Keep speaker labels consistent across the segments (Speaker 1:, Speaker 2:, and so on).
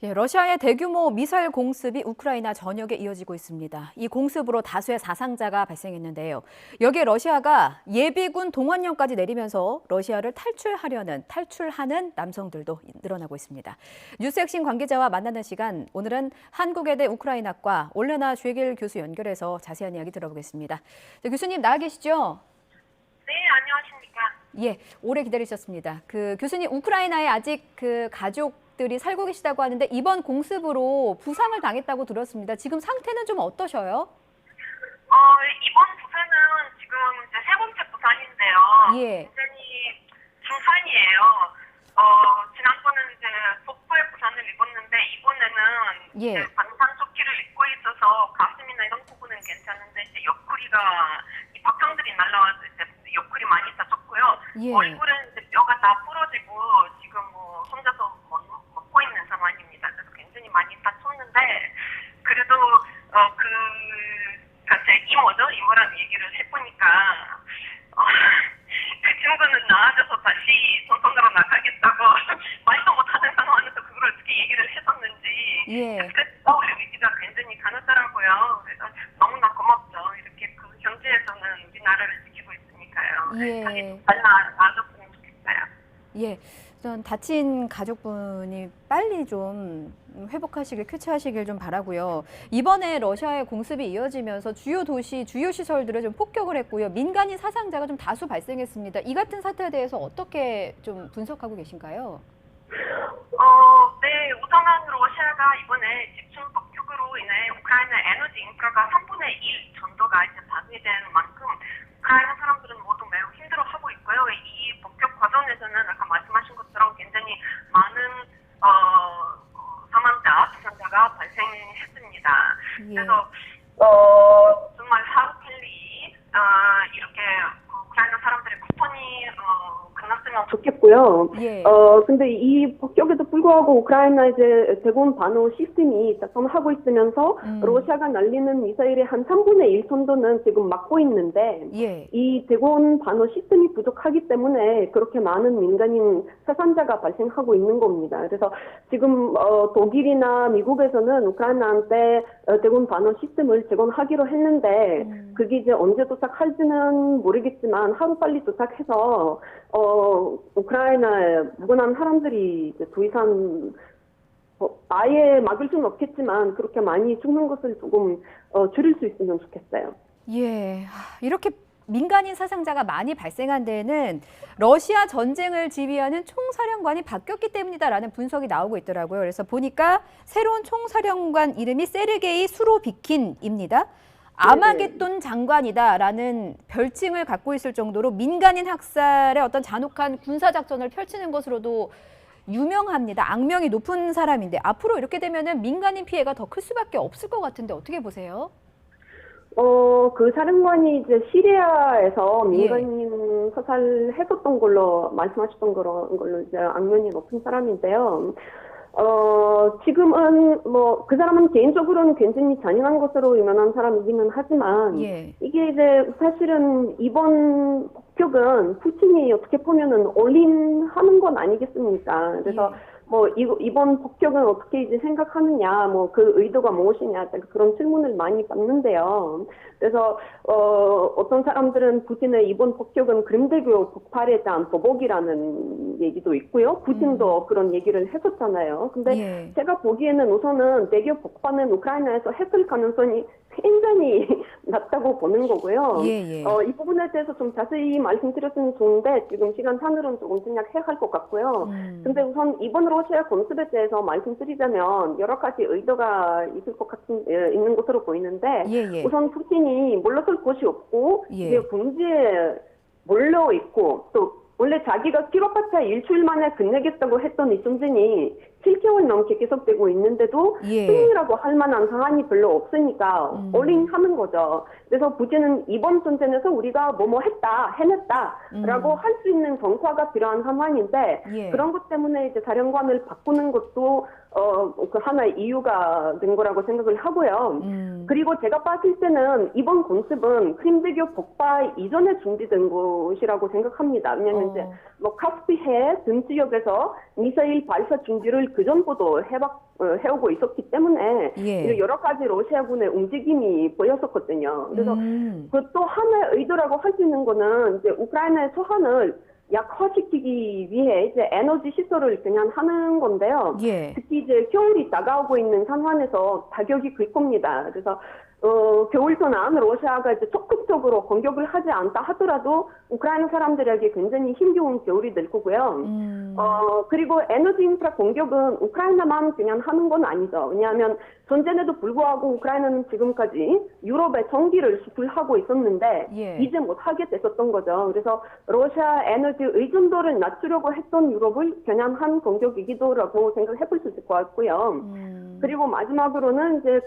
Speaker 1: 예, 러시아의 대규모 미사일 공습이 우크라이나 전역에 이어지고 있습니다. 이 공습으로 다수의 사상자가 발생했는데요. 여기에 러시아가 예비군 동원령까지 내리면서 러시아를 탈출하는 남성들도 늘어나고 있습니다. 뉴스 핵심 관계자와 만나는 시간, 오늘은 한국외대 우크라이나과 올레나 쥐길 교수 연결해서 자세한 이야기 들어보겠습니다. 교수님 나와 계시죠?
Speaker 2: 네, 안녕하십니까.
Speaker 1: 예, 오래 기다리셨습니다. 교수님 우크라이나에 아직 가족들이 살고 계시다고 하는데 이번 공습으로 부상을 당했다고 들었습니다. 지금 상태는 좀 어떠셔요?
Speaker 2: 이번 부산은 지금 이제 세 번째 부산인데요.
Speaker 1: 예.
Speaker 2: 굉장히 중산이에요. 지난번은 이제 복부에 부산을 입었는데 이번에는
Speaker 1: 예.
Speaker 2: 이제 방탄조끼를 입고 있어서 가슴이나 이런 부분은 괜찮은데 이제 옆구리가 이 박형들이 날라와서 이제 옆구리 많이 다쳤고요.
Speaker 1: 예.
Speaker 2: 얼굴은 이제 뼈가 다 부러지고 지금 뭐 혼자서 먹고 있는 상황입니다. 그래서 굉장히 많이 다쳤는데 그래도 제 이모랑 얘기를 해보니까 그 친구는 나아져서 다시 전선으로 나가겠다고 말도 못하는 상황에서 그걸 어떻게 얘기를 했었는지
Speaker 1: 예.
Speaker 2: 싸울 의지가 굉장히 강하더라고요. 그래서 너무나 고맙죠. 이렇게 그 현지에서는 우리나라를 지키고 있으니까요.
Speaker 1: 예.
Speaker 2: 다시 잘 나아졌으면 좋겠어요.
Speaker 1: 예. 우선 다친 가족분이 빨리 좀 회복하시길, 쾌차하시길 좀 바라고요. 이번에 러시아의 공습이 이어지면서 주요 도시, 주요 시설들을 좀 폭격을 했고요. 민간인 사상자가 좀 다수 발생했습니다. 이 같은 사태에 대해서 어떻게 좀 분석하고 계신가요?
Speaker 2: 네, 우선은 러시아가 이번에 집중 폭격으로 인해 우크라이나 에너지 인프라가 3분의 1 정도가 이제 파괴된 만큼 우크라이나 사람들은 모두 매우 힘들어하고 있고요. 이 폭격 과정에서는 아까 말씀하신 것처럼 굉장히 많은 사망자, 부상자가 발생했습니다.
Speaker 1: 예.
Speaker 2: 그래서 정말 하루빨리 이렇게 우크라이나 사람들의 고통이 끝났으면 좋겠고요.
Speaker 1: 예.
Speaker 2: 근데 이 폭격에도 불구하고 우크라이나 이제 대공 반호 시스템이 작동하고 있으면서 러시아가 날리는 미사일의 한 3분의 1 정도는 지금 막고 있는데
Speaker 1: 예.
Speaker 2: 이 대공 반호 시스템이 부족하기 때문에 그렇게 많은 민간인 사상자가 발생하고 있는 겁니다. 그래서 지금 독일이나 미국에서는 우크라이나한테 대공 반호 시스템을 제공하기로 했는데 그게 이제 언제 도착할지는 모르겠지만 하루빨리 도착해서 우크라이나에 묵은한 사람들이 이제 더 이상 아예 막을 수는 없겠지만 그렇게 많이 죽는 것을 조금 줄일 수 있으면 좋겠어요.
Speaker 1: 예. 이렇게 민간인 사상자가 많이 발생한 데에는 러시아 전쟁을 지휘하는 총사령관이 바뀌었기 때문이다라는 분석이 나오고 있더라고요. 그래서 보니까 새로운 총사령관 이름이 세르게이 수로비킨입니다. 아마겟돈 장관이다라는 별칭을 갖고 있을 정도로 민간인 학살의 어떤 잔혹한 군사작전을 펼치는 것으로도 유명합니다. 악명이 높은 사람인데 앞으로 이렇게 되면은 민간인 피해가 더 클 수밖에 없을 것 같은데 어떻게 보세요?
Speaker 2: 그 사령관이 이제 시리아에서 민간인 사살했었던 걸로 말씀하셨던 걸로 이제 악명이 높은 사람인데요. 지금은 그 사람은 개인적으로는 굉장히 잔인한 것으로 유명한 사람이기는 하지만 이게 이제 사실은 이번 폭격은 푸틴이 어떻게 보면은 올인하는 건 아니겠습니까? 그래서 이번 폭격은 어떻게 이제 생각하느냐, 그 의도가 무엇이냐, 그런 질문을 많이 받는데요. 그래서, 어떤 사람들은 푸틴의 이번 폭격은 그림대교 폭발에 대한 보복이라는 얘기도 있고요. 푸틴도 그런 얘기를 했었잖아요. 근데 제가 보기에는 우선은 대교 폭발은 우크라이나에서 했을 가능성이 굉장히 낮다고 보는 거고요. 이 부분에 대해서 좀 자세히 말씀드렸으면 좋은데 지금 시간상으로는 조금 생략해야 할 것 같고요. 근데 우선 이번 러시아 공습에 대해서 말씀드리자면 여러 가지 의도가 있는 것으로 보이는데 우선 푸틴이 물러설 곳이 없고 이제 궁지에 몰려 있고 또 원래 자기가 키로파차 일주일 만에 끝내겠다고 했던 이 전쟁이 7개월 넘게 계속되고 있는데도 승리라고 할 만한 상황이 별로 없으니까 올인하는 거죠. 그래서 푸틴은 이번 전쟁에서 우리가 해냈다라고 할 수 있는 성과가 필요한 상황인데 그런 것 때문에 이제 사령관을 바꾸는 것도 그 하나의 이유가 된 거라고 생각을 하고요. 그리고 제가 봤을 때는 이번 공습은 크림대교 폭파 이전에 준비된 것이라고 생각합니다. 왜냐하면 이제 뭐 카스피해 등 지역에서 미사일 발사 준비를 그 전부터 해오고 있었기 때문에
Speaker 1: 예.
Speaker 2: 여러 가지 러시아군의 움직임이 보였었거든요. 그래서 그것도 하나의 의도라고 할 수 있는 거는 이제 우크라이나의 소환을 약화시키기 위해 이제 에너지 시설을 그냥 하는 건데요.
Speaker 1: 예.
Speaker 2: 특히 이제 겨울이 다가오고 있는 상황에서 타격이 클 겁니다. 그래서 겨울 동안 러시아가 이제 적극적으로 공격을 하지 않다 하더라도 우크라이나 사람들에게 굉장히 힘겨운 겨울이 될 거고요. 그리고 에너지 인프라 공격은 우크라이나만 그냥 하는 건 아니죠. 왜냐하면 전쟁에도 불구하고 우크라이나는 지금까지 유럽에 전기를 수출하고 있었는데
Speaker 1: 예.
Speaker 2: 이제 못하게 됐었던 거죠. 그래서 러시아 에너지 의존도를 낮추려고 했던 유럽을 겨냥한 공격이기도라고 생각해 볼 수 있을 것 같고요. 그리고 마지막으로는 이제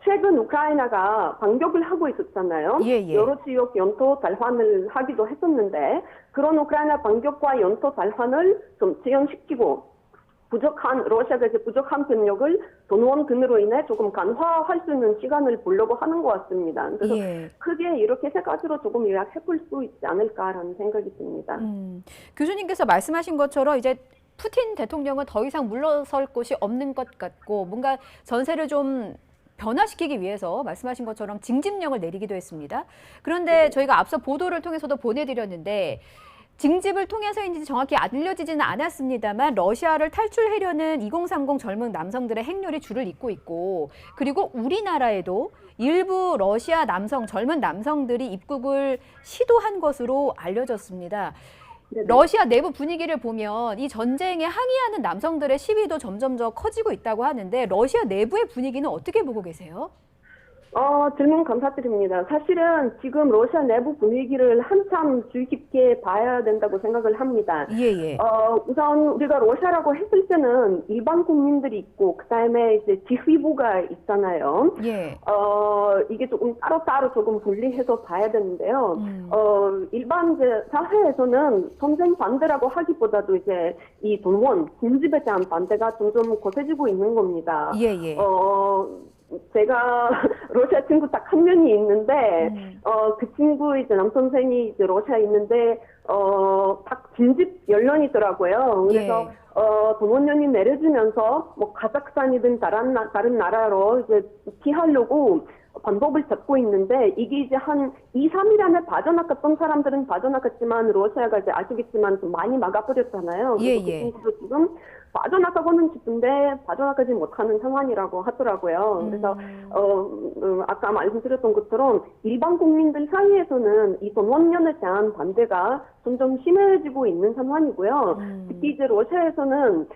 Speaker 2: 최근 우크라이나가 반격을 하고 있었잖아요.
Speaker 1: 예.
Speaker 2: 여러 지역 연토 달환을 하기도 했었는데 그런 우크라이나 반격과 연토 달환을 좀 지연시키고 러시아가 이제 부족한 병력을 돈원 등으로 인해 조금 간화할 수 있는 시간을 보려고 하는 것 같습니다. 그래서 크게 이렇게 세 가지로 조금 요약해 볼 수 있지 않을까라는 생각이 듭니다.
Speaker 1: 교수님께서 말씀하신 것처럼 이제 푸틴 대통령은 더 이상 물러설 곳이 없는 것 같고 뭔가 전세를 좀 변화시키기 위해서 말씀하신 것처럼 징집령을 내리기도 했습니다. 그런데 저희가 앞서 보도를 통해서도 보내드렸는데 징집을 통해서인지 정확히 알려지지는 않았습니다만 러시아를 탈출하려는 2030 젊은 남성들의 행렬이 줄을 잇고 있고 그리고 우리나라에도 일부 러시아 젊은 남성들이 입국을 시도한 것으로 알려졌습니다. 러시아 내부 분위기를 보면 이 전쟁에 항의하는 남성들의 시위도 점점 더 커지고 있다고 하는데 러시아 내부의 분위기는 어떻게 보고 계세요?
Speaker 2: 질문 감사드립니다. 사실은 지금 러시아 내부 분위기를 한참 주의 깊게 봐야 된다고 생각을 합니다.
Speaker 1: 예.
Speaker 2: 우선 우리가 러시아라고 했을 때는 일반 국민들이 있고 그다음에 이제 지휘부가 있잖아요.
Speaker 1: 예.
Speaker 2: 이게 조금 따로따로 조금 분리해서 봐야 되는데요. 일반 이제 사회에서는 전쟁 반대라고 하기보다도 이제 이 돈원, 군집에 대한 반대가 점점 거세지고 있는 겁니다.
Speaker 1: 예.
Speaker 2: 제가 러시아 친구 딱 한 명이 있는데, 그 친구 이제 남선생이 이제 러시아에 있는데, 딱 빈집 연령이더라고요. 그래서, 돈원령이 내려지면서, 뭐, 카자흐스탄이든 다른 나라로 이제 피하려고 방법을 찾고 있는데, 이게 이제 한 2, 3일 안에 빠져나갔던 사람들은 빠져나갔지만, 러시아가 이제 아시겠지만 좀 많이 막아버렸잖아요. 그래서 그 친구도 지금 빠져나가고는 싶은데 빠져나가지 못하는 상황이라고 하더라고요. 그래서 아까 말씀드렸던 것처럼 일반 국민들 사이에서는 이 돈원련에 대한 반대가 점점 심해지고 있는 상황이고요. 특히 이제 러시아에서는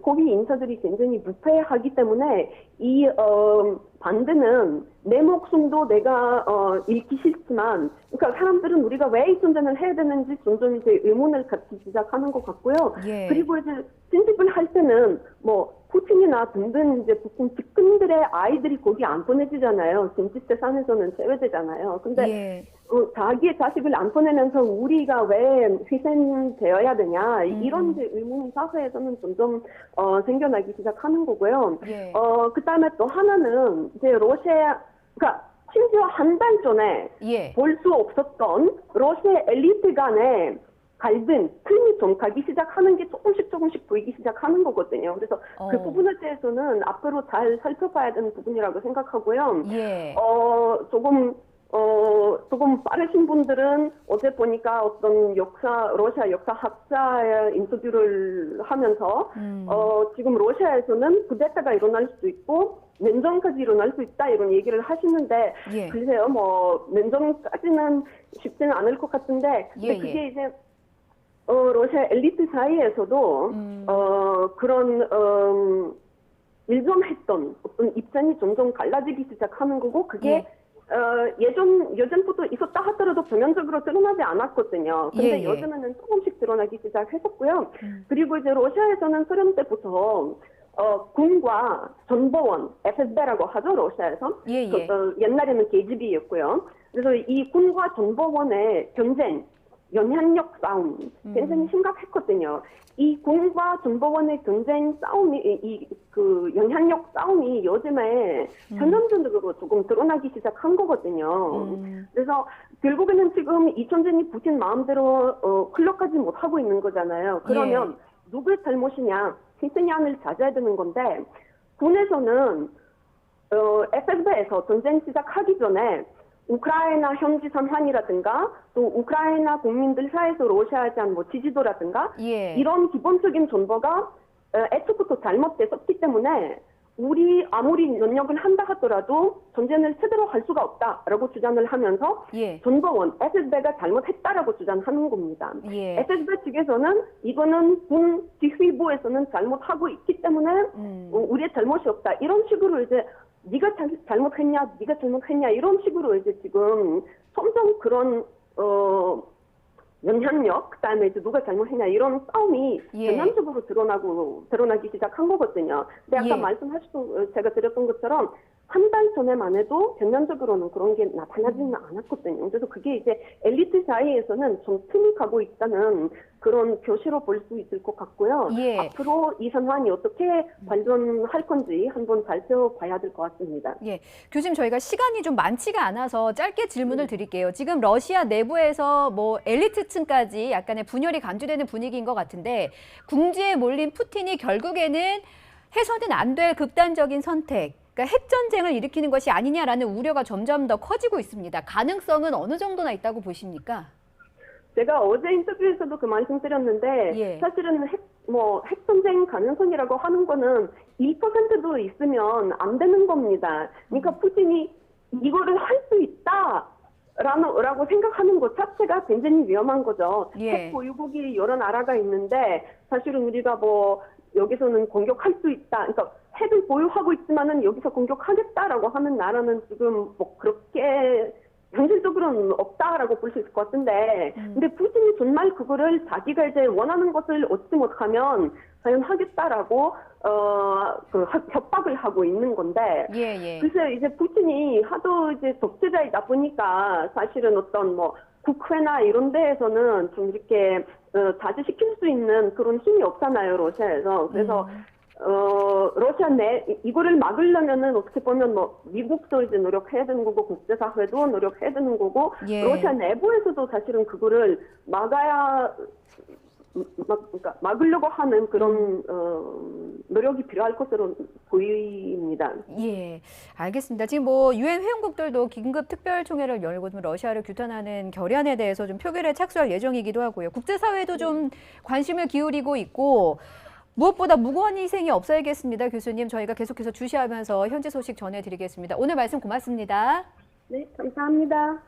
Speaker 2: 고위 인사들이 굉장히 무패하기 때문에 이 반대는 내 목숨도 내가 잃기 싫지만, 그러니까 사람들은 우리가 왜 이 전쟁을 해야 되는지 점점 이제 의문을 갖기 시작하는 것 같고요. 그리고 이제 진집을 할 때는 뭐 푸틴이나 등등 이제 북한 측근들의 아이들이 거기 안 보내지잖아요. 진집 대상에서는 제외되잖아요. 근데 자기의 자식을 안 보내면서 우리가 왜 희생되어야 되냐 이런 이제 의문이 사회에서는 점점 생겨나기 시작하는 거고요. 그다음에 또 하나는 이제 그러니까 심지어 한 달 전에 볼 수 없었던 러시아 엘리트 간의 갈등, 틈이 좀 가기 시작하는 게 조금씩 보이기 시작하는 거거든요. 그래서 그 부분에 대해서는 앞으로 잘 살펴봐야 되는 부분이라고 생각하고요. 조금 빠르신 분들은 어제 보니까 어떤 러시아 역사학자의 인터뷰를 하면서, 지금 러시아에서는 쿠데타가 일어날 수도 있고, 냉전까지 일어날 수 있다, 이런 얘기를 하시는데, 글쎄요, 뭐, 냉전까지는 쉽지는 않을 것 같은데, 근데 그게 이제, 러시아 엘리트 사이에서도, 그런, 일정했던 어떤 입장이 점점 갈라지기 시작하는 거고, 그게 예전부터 있었다 하더라도 표면적으로 드러나지 않았거든요. 근데 요즘에는 조금씩 드러나기 시작했었고요. 그리고 이제 러시아에서는 소련 때부터 군과 정보원, FSB라고 하죠, 러시아에서. 옛날에는 KGB였고요. 그래서 이 군과 정보원의 경쟁, 영향력 싸움 굉장히 심각했거든요. 이 군과 정보원의 경쟁 싸움이 그 영향력 싸움이 요즘에 전면적으로 조금 드러나기 시작한 거거든요. 그래서 결국에는 지금 이 전쟁이 푸틴 마음대로 흘러가지 못하고 있는 거잖아요. 그러면 누구의 잘못이냐, 희생양을 찾아야 되는 건데 군에서는 FSB에서 전쟁 시작하기 전에 우크라이나 현지 상황이라든가 또 우크라이나 국민들 사이에서 러시아에 대한 뭐 지지도라든가 이런 기본적인 정보가 애초부터 잘못됐었기 때문에 우리 아무리 능력을 한다 하더라도 전쟁을 제대로 할 수가 없다라고 주장을 하면서 정보원 FSB가 잘못했다라고 주장하는 겁니다. FSB 측에서는 이거는 군 지휘부에서는 잘못하고 있기 때문에 우리의 잘못이 없다 이런 식으로 이제 네가 잘못했냐 이런 식으로 이제 지금 점점 그런 영향력 그다음에 이제 누가 잘못했냐 이런 싸움이 전면적으로 드러나기 시작한 거거든요. 근데 아까 제가 드렸던 것처럼 한 달 전에만 해도 전면적으로는 그런 게 나타나지는 않았거든요. 그래서 그게 이제 엘리트 사이에서는 좀 틈이 가고 있다는 그런 표시로 볼 수 있을 것 같고요. 앞으로 이 상황이 어떻게 발전할 건지 한번 살펴봐야 될 것 같습니다.
Speaker 1: 교수님, 저희가 시간이 좀 많지가 않아서 짧게 질문을 드릴게요. 지금 러시아 내부에서 뭐 엘리트층까지 약간의 분열이 감지되는 분위기인 것 같은데 궁지에 몰린 푸틴이 결국에는 해서는 안 될 극단적인 선택, 그러니까 핵전쟁을 일으키는 것이 아니냐라는 우려가 점점 더 커지고 있습니다. 가능성은 어느 정도나 있다고 보십니까?
Speaker 2: 제가 어제 인터뷰에서도 그 말씀 드렸는데 사실은 핵전쟁 가능성이라고 하는 거는 1%도 있으면 안 되는 겁니다. 그러니까 푸틴이 이거를 할 수 있다라고 생각하는 것 자체가 굉장히 위험한 거죠. 핵 보유국이 여러 나라가 있는데 사실은 우리가 뭐 여기서는 공격할 수 있다. 그러니까 핵을 보유하고 있지만은 여기서 공격하겠다라고 하는 나라는 지금 뭐 그렇게 현실적으로는 없다라고 볼 수 있을 것 같은데, 근데 푸틴이 정말 그거를 자기가 이제 원하는 것을 얻지 못하면 과연 하겠다라고 협박을 하고 있는 건데, 그래서 이제 푸틴이 하도 이제 독재자이다 보니까 사실은 어떤 뭐 국회나 이런 데에서는 좀 이렇게 자제시킬 수 있는 그런 힘이 없잖아요, 러시아에서. 그래서 러시아 이거를 막으려면은 어떻게 보면 뭐 미국도 이제 노력해야 되는 거고 국제사회도 노력해야 되는 거고 러시아 내부에서도 사실은 그거를 막으려고 하는 그런 노력이 필요할 것으로 보입니다.
Speaker 1: 알겠습니다. 지금 뭐 유엔 회원국들도 긴급 특별총회를 열고 좀 러시아를 규탄하는 결의안에 대해서 좀 표결에 착수할 예정이기도 하고요. 국제사회도 좀 관심을 기울이고 있고 무엇보다 무고한 희생이 없어야겠습니다. 교수님, 저희가 계속해서 주시하면서 현지 소식 전해드리겠습니다. 오늘 말씀 고맙습니다.
Speaker 2: 네, 감사합니다.